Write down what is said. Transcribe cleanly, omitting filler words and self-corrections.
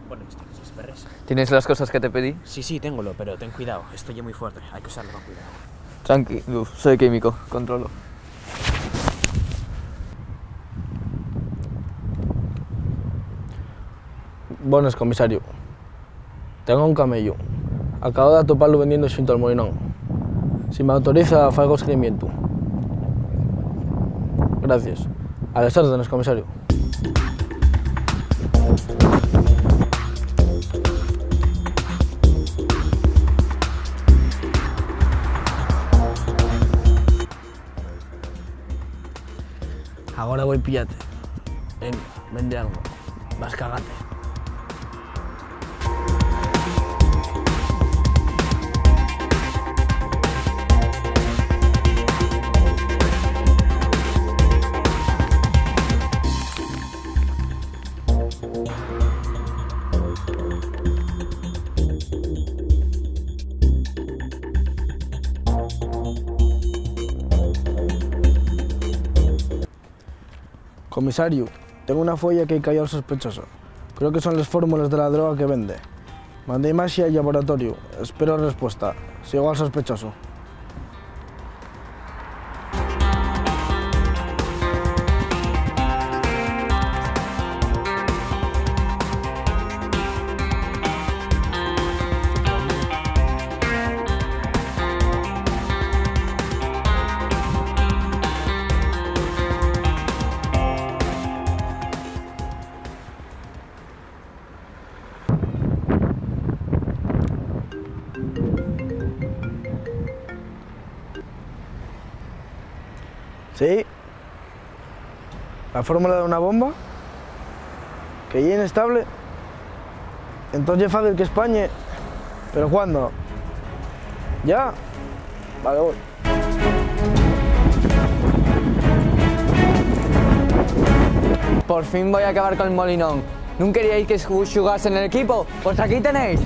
Bueno, esto que es perres. ¿Tienes las cosas que te pedí? Sí, téngolo, pero ten cuidado. Esto ya es muy fuerte. Hay que usarlo con cuidado. Tranqui, soy químico, controlo. Bones, comisario. Tengo un camello. Acabo de atoparlo vendiendo xunto al Molinón. Si me autoriza, fago seguimiento. Gracias. A las órdenes, comisario. Agora voy pillate. Ven, vende algo. Vas cagate. Comisario, tengo una folla que cayó al sospechoso. Creo que son las fórmulas de la droga que vende. Mandé imagen al laboratorio. Espero respuesta. Sigo al sospechoso. Sí. La fórmula de una bomba que es inestable. Entonces es fácil que España. ¿Pero cuándo? ¿Ya? Vale, voy. Por fin voy a acabar con el Molinón. ¿No queríais que jugase en el equipo? Pues aquí tenéis.